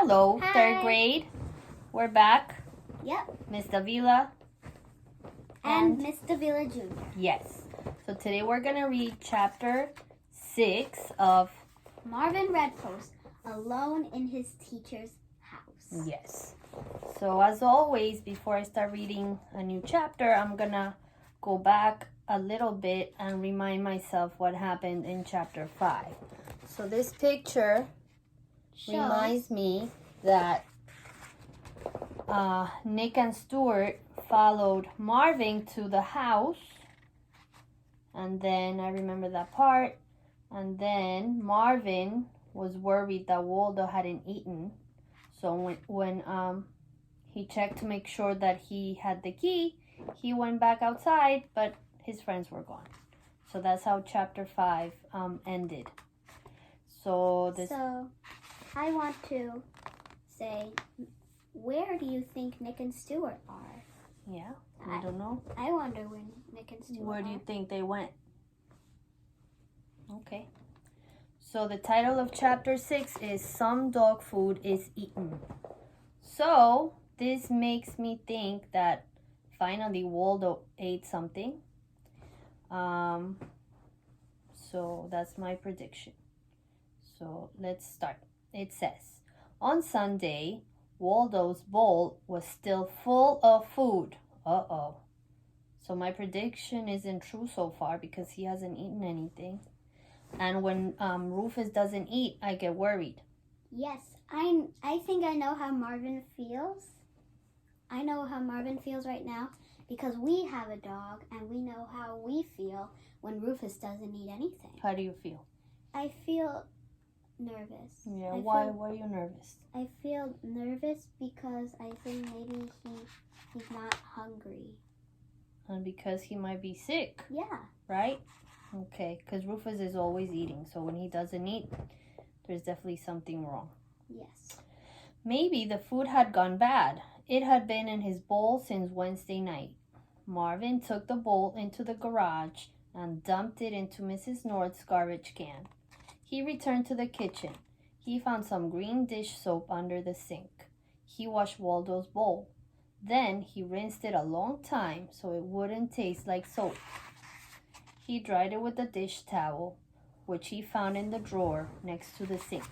Hello, Hi. third grade. We're back. Yep. Miss Davila. And Miss Davila Jr. Yes. So today we're going to read chapter 6 of Marvin Redpost, Alone in His Teacher's House. Yes. So as always, before I start reading a new chapter, I'm going to go back a little bit and remind myself what happened in chapter 5. So this picture reminds me that Nick and Stuart followed Marvin to the house, and then I remember that part, and then Marvin was worried that Waldo hadn't eaten, so when he checked to make sure that he had the key, he went back outside, but his friends were gone. So that's how chapter 5 ended. So I want to say, where do you think Nick and Stuart are? Yeah, I don't know. I wonder where Nick and Stuart are. Where do you think they went? Okay. So the title of chapter 6 is Some Dog Food is Eaten. So this makes me think that finally Waldo ate something. So that's my prediction. So let's start. It says, on Sunday, Waldo's bowl was still full of food. Uh-oh. So my prediction isn't true so far because he hasn't eaten anything. And when Rufus doesn't eat, I get worried. Yes, I think I know how Marvin feels. I know how Marvin feels right now because we have a dog and we know how we feel when Rufus doesn't eat anything. How do you feel? I feel nervous. Yeah, why are you nervous? I feel nervous because I think maybe he's not hungry. And because he might be sick. Yeah. Right? Okay, because Rufus is always eating. So when he doesn't eat, there's definitely something wrong. Yes. Maybe the food had gone bad. It had been in his bowl since Wednesday night. Marvin took the bowl into the garage and dumped it into Mrs. North's garbage can. He returned to the kitchen. He found some green dish soap under the sink. He washed Waldo's bowl. Then he rinsed it a long time so it wouldn't taste like soap. He dried it with a dish towel, which he found in the drawer next to the sink.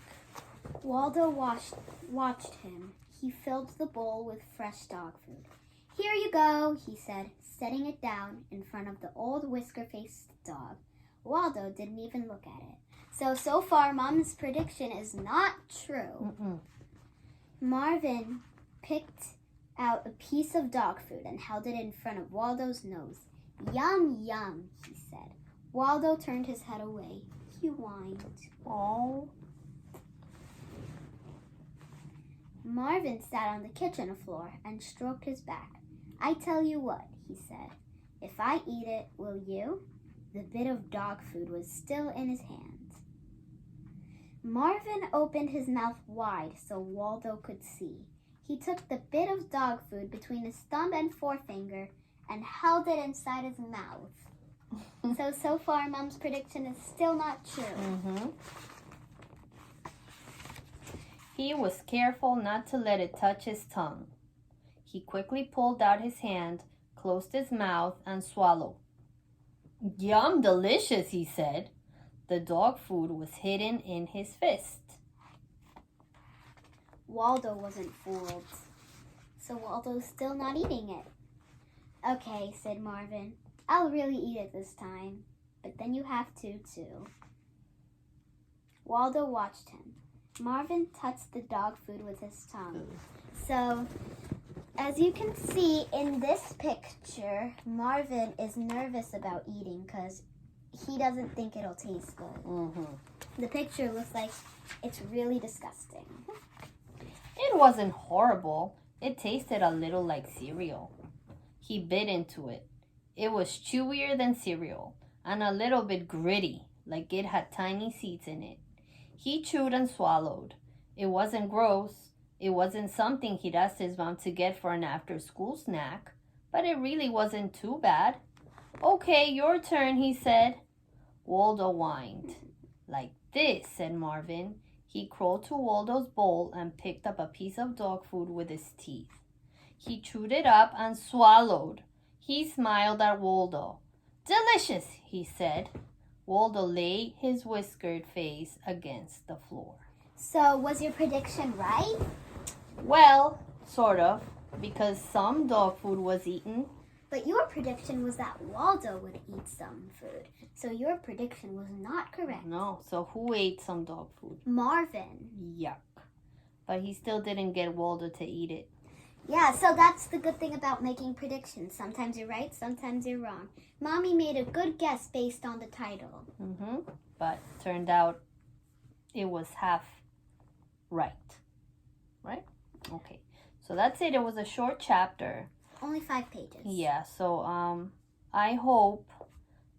Waldo watched him. He filled the bowl with fresh dog food. Here you go, he said, setting it down in front of the old whisker-faced dog. Waldo didn't even look at it. So far, Mom's prediction is not true. Marvin picked out a piece of dog food and held it in front of Waldo's nose. Yum, yum, he said. Waldo turned his head away. He whined. Oh. Marvin sat on the kitchen floor and stroked his back. I tell you what, he said. If I eat it, will you? The bit of dog food was still in his hands. Marvin opened his mouth wide so Waldo could see. He took the bit of dog food between his thumb and forefinger and held it inside his mouth. So far, Mom's prediction is still not true. He was careful not to let it touch his tongue. He quickly pulled out his hand, closed his mouth, and swallowed. Yum, delicious, he said. The dog food was hidden in his fist. Waldo wasn't fooled. So Waldo's still not eating it. Okay, said Marvin. I'll really eat it this time. But then you have to, too. Waldo watched him. Marvin touched the dog food with his tongue. So, as you can see in this picture, Marvin is nervous about eating because he doesn't think it'll taste good. The picture looks like it's really disgusting. It wasn't horrible. It tasted a little like cereal. He bit into it. It was chewier than cereal and a little bit gritty, like it had tiny seeds in it. He chewed and swallowed. It wasn't gross. It wasn't something he'd asked his mom to get for an after-school snack, but it really wasn't too bad. Okay, your turn, he said. Waldo whined. Like this, said Marvin. He crawled to Waldo's bowl and picked up a piece of dog food with his teeth. He chewed it up and swallowed. He smiled at Waldo. "Delicious," he said. Waldo lay his whiskered face against the floor. So, was your prediction right? Well, sort of, because some dog food was eaten. But your prediction was that Waldo would eat some food. So your prediction was not correct. No, so who ate some dog food? Marvin. Yuck. But he still didn't get Waldo to eat it. Yeah, so that's the good thing about making predictions. Sometimes you're right, sometimes you're wrong. Mommy made a good guess based on the title. But turned out it was half right. Right? Okay. So that's it. It was a short chapter. Only 5 pages. Yeah, so I hope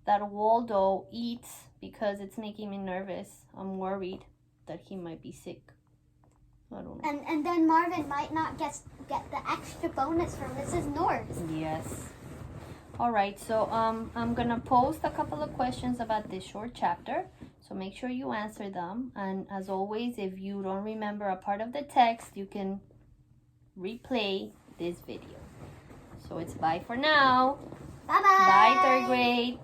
that Waldo eats because it's making me nervous. I'm worried that he might be sick. I don't know. And then Marvin might not get the extra bonus from Mrs. North. Yes. All right, so I'm gonna post a couple of questions about this short chapter. So make sure you answer them. And as always, if you don't remember a part of the text, you can replay this video. So it's bye for now. Bye-bye. Bye, third grade.